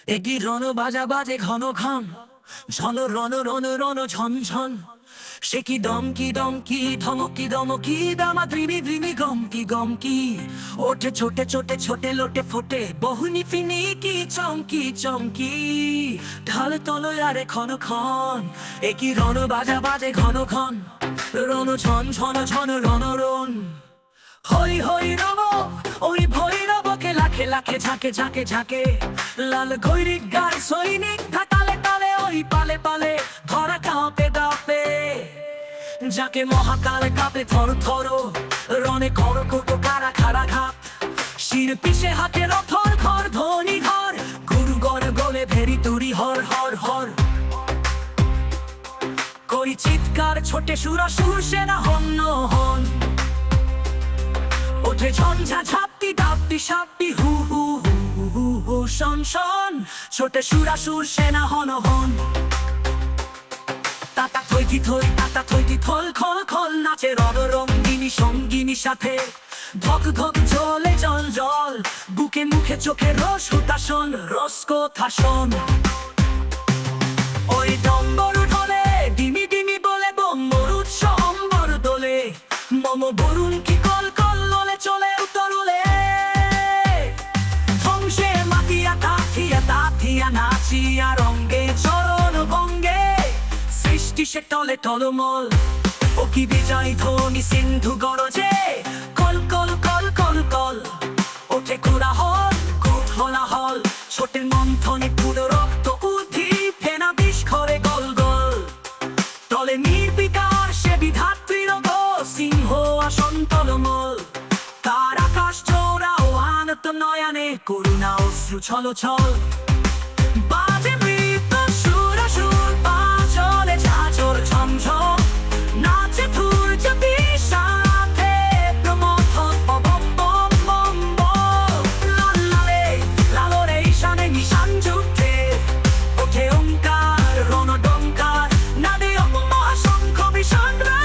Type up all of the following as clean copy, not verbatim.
একটি রণ বাজা বাজে ঘন ঘন, ঝন রণ রণ রণ ঝন ঝন। সে কি দমকি দমকি ধমকি দমকি দামা দ্রিমি দ্রিমি গমকি গমকি। ওঠে ছোটে ছোটে ছোটে লোটে ফোটে বহুনি ফিনি কি চমকি চমকি। ঢাল তলো আরে ক্ষণ ক্ষণ, একই রণ বাজা বাজে ঘন ঘন, রণ ঝন ঝন ঝন রণ রণ। হই হই রব ওই ভৈরবকে লাখে লাখে ঝাঁকে ঝাঁকে ঝাঁকে। লাল গৈরিক গার সৈনিক তালে তালে ওই পালে পালে ধরা কাঁপে কাঁপে। যাকে মহাকালে কাঁপে থর থর, রণে কর কোটো কারা খারা ঘাপ। শির পিছে হাতে রথর ঘর ধ্বনি ঘর, গুরু গড় গলে ভেরি তুরি হর হর হর। কই চিৎকার ছোটে সুরাসুর সেনা হন্য হন। ওঠে ঝঞ্ঝা ঝাপটি ডাপটি সাপটি হু হু হু হু হু শন শন। ছোটে সুরাসুর সেনা হন হন। তাতা থইতি থই তাতা থইতি থল খল খল, নাচে রণ রঙ্গিনী সঙ্গিনী সাথে। ধক ধক জলে জল জল, বুকে মুখে চোখে রস হুতাশন রস কথাশন। ওই ডম্বরু ঢলে ডিমি ডিমি বলে বম্বর উৎস অম্বর দোলে। মম বরুণ কি কল কল ললে চলে উতরুলে। ধ্বংসে মাতিয়া তাথিয়া তাথিয়া নাচিয়া রঙ্গে চরণ ভঙ্গে। সৃষ্টি সে টলে টলমল, ও কি বিজয় ধ্বনি সিন্ধু গরজে। কল কল কল কল কল, ওঠে কোলাহল কোলাহল। ছোটের মন্থনে পুরো রক্ত উঠি ফেনা বিষ খরে গল গল। তলে নির্বিকার সে বিধাত্রীর গো, সিংহ আসন তলমল। তার আকাশ চৌড়া ও আনত নয়নে করুণা অশ্রু ছল ছল। বাজে মৃত সুরাসুর পা চলে ঝাঁঝর ঝমঝম। নাচে ধূর্য সাথে প্রমথন বম বম বম বম। লাল লালে লালরে ঈশানে নিশান যুদ্ধে। ওঠে ওঙ্কার রণডঙ্কার, নাদে মহাশঙ্খ ভীষণ রে।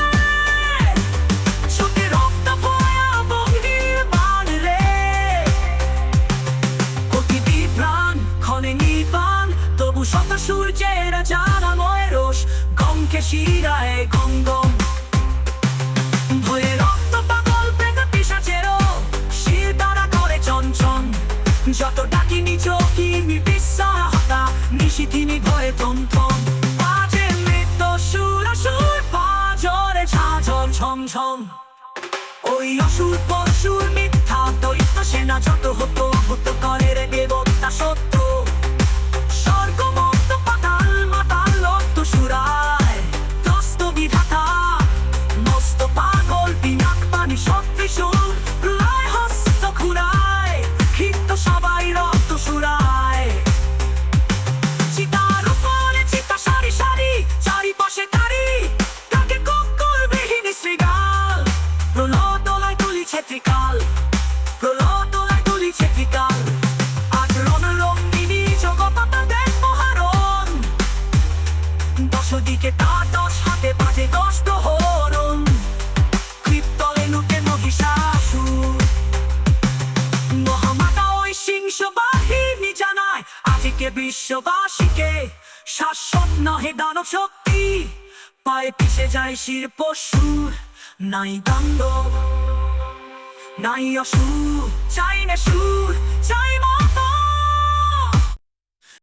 চোখে রক্ত ফোয়া বহির বাণ রে। কোটি বিভ্রাণ ক্ষণে নির্বাণ, তবু শত সূর্যের জানাময় রোষ। গমকে শিরায় গম গম, ভয়ে রক্ত পাগল প্রেত পিশাচেরও শির দ্বারা করে চঞ্চন। যত ডাকিনি চোখিনি বিস্ময়হতা, নিশিথিনি ভয়ে থমথম। বাজে মৃত সুরাসুর পা ঝরে ঝাঁঝর ঝমঝম। ওই অসুর পরশুর মিথ্যা দৈত্য সেনা যত হতো হতো করে রে দেবতা সত্য। স্বর্গ মত্ত পাতাল মাতাল লত্ত সুরায় ত্রস্ত বিধাতা। মস্ত পাগল পিনাক পানি শক্তিসুর, প্রলয় হস্ত খুরায় ক্ষিপ্ত সবাই রক্ত সুরায়। চিতার উপরে চিতা সারি সারি, চারিপাশে তারি তাকে কক্কর বিহীন শৃগাল। প্রলয় তুলিছে ত্রিকাল, প্রলয় তুলিছে ত্রিকাল। আজ রণ রঙ্গিনী জগপাতাদের মহারণ। দশ দিকে তার দশ হাতে বাজে দশ প্রহরণ। কৃপ্তলে লুটে মহিষাসুর, মহামাতা ওই সিংহ বাহিনী জানায় আজকে বিশ্ববাসীকে। শাশ্বত নহে দানব শক্তি, পায়ে পিছে যায় শির পশুর। নাই দাণ্ড নাই অসুর, চাই না সুর চাই